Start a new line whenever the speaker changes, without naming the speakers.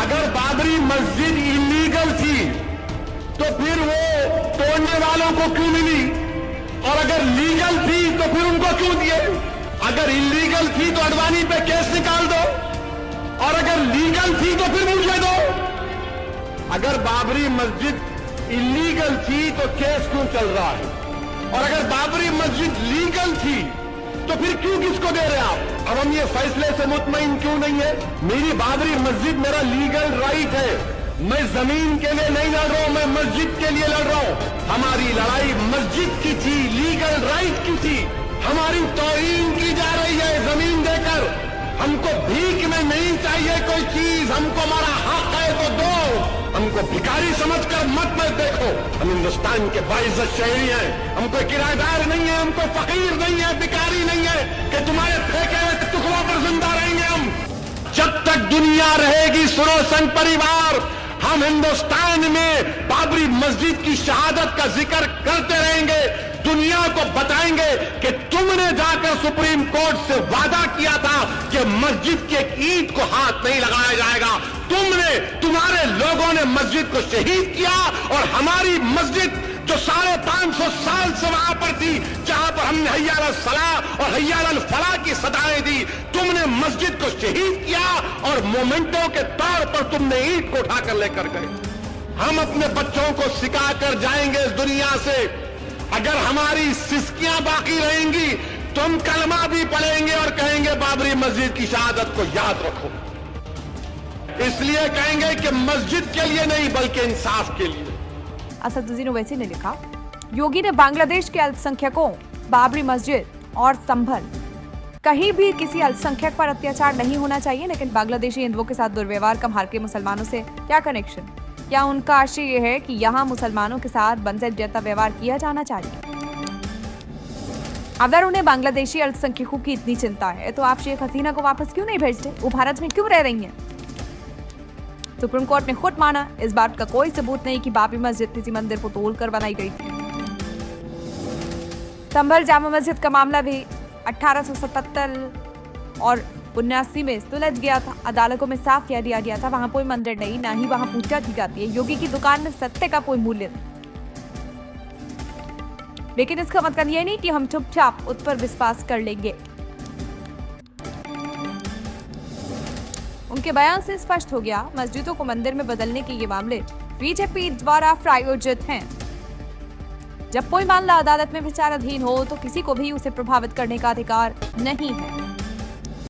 अगर बाबरी मस्जिद इलीगल थी तो फिर वो तोड़ने वालों को क्यों मिली, और अगर लीगल थी तो फिर उनको क्यों दिए? अगर इलीगल थी तो अडवाणी पे केस निकाल दो, और अगर लीगल थी तो फिर मुझे दो। अगर बाबरी मस्जिद इलीगल थी तो केस क्यों चल रहा है, और अगर बाबरी मस्जिद लीगल थी तो फिर क्यों किसको दे रहे आप? अब हम ये फैसले से मुतमईन क्यों नहीं है? मेरी बाबरी मस्जिद मेरा लीगल राइट है। मैं जमीन के लिए नहीं लड़ रहा हूं, मैं मस्जिद के लिए लड़ रहा हूं। हमारी लड़ाई मस्जिद की थी, लीगल राइट की थी। हमारी तौहीन की जा रही है जमीन देकर। हमको भीख में नहीं चाहिए कोई चीज, हमको हमारा हक है तो दो। हमको भिखारी समझकर मत देखो। हम हिंदुस्तान के बाइज्जत शहरी हैं, हमको किराएदार नहीं है, हमको फकीर नहीं है, भिखारी नहीं है कि तुम्हारे फेंके हुए टुकड़ों पर जिंदा रहेंगे हम। जब तक दुनिया रहेगी, सुनो संघ परिवार, हम हिंदुस्तान में बाबरी मस्जिद की शहादत का जिक्र करते रहेंगे। दुनिया को बताएंगे कि तुमने जाकर सुप्रीम कोर्ट से वादा किया था कि मस्जिद की एक ईंट को हाथ नहीं लगाया जाएगा। तुम्हारे लोगों ने मस्जिद को शहीद किया, और हमारी मस्जिद जो 550 साल से वहां पर थी, जहां पर हमने हय्या अल सलाह और हय्या अल फलाह की सदाएं दी, तुमने मस्जिद को शहीद किया और मोमेंटों के तौर पर तुमने ईंट को उठाकर लेकर गए। हम अपने बच्चों को सिखाकर जाएंगे इस दुनिया से। अगर हमारी सिस्कियां बाकी रहेंगी तो हम कलमा भी पढ़ेंगे और कहेंगे बाबरी मस्जिद की शहादत को याद रखो। इसलिए कहेंगे कि मस्जिद के लिए नहीं बल्कि इंसाफ के लिए।
असदुद्दीन ओवैसी ने लिखा, योगी ने बांग्लादेश के अल्पसंख्यकों, बाबरी मस्जिद और संभल, कहीं भी किसी अल्पसंख्यक पर अत्याचार नहीं होना चाहिए, लेकिन बांग्लादेशी हिंदुओं के साथ दुर्व्यवहार का भारतीय मुसलमानों से क्या कनेक्शन? क्या उनका आशय ये है कि यहाँ मुसलमानों के साथ बनसेट जैसा व्यवहार किया जाना चाहिए? अगर उन्हें बांग्लादेशी अल्पसंख्यकों की इतनी चिंता है तो आप शेख हसीना को वापस क्यों नहीं भेजते? वो भारत में क्यों रह रही हैं? सुप्रीम कोर्ट ने खुद माना, इस बात का कोई सबूत नहीं कि बाबरी मस्जिद किसी मंदिर को तोड़कर बनाई गई थी। संभल जामा मस्जिद का मामला भी 1877 और 79 में सुलझ गया था। अदालतों में साफ कह दिया गया था वहां कोई मंदिर नहीं, ना ही वहां पूजा की जाती है। योगी की दुकान में सत्य का कोई मूल्य नहीं। लेकिन इसका मतलब यह नहीं कि हम चुपचाप उस पर विश्वास कर लेंगे। उनके बयान से स्पष्ट हो गया, मस्जिदों को मंदिर में बदलने के ये मामले बीजेपी द्वारा प्रायोजित हैं। जब कोई मामला अदालत में विचाराधीन हो तो किसी को भी उसे प्रभावित करने का अधिकार नहीं है।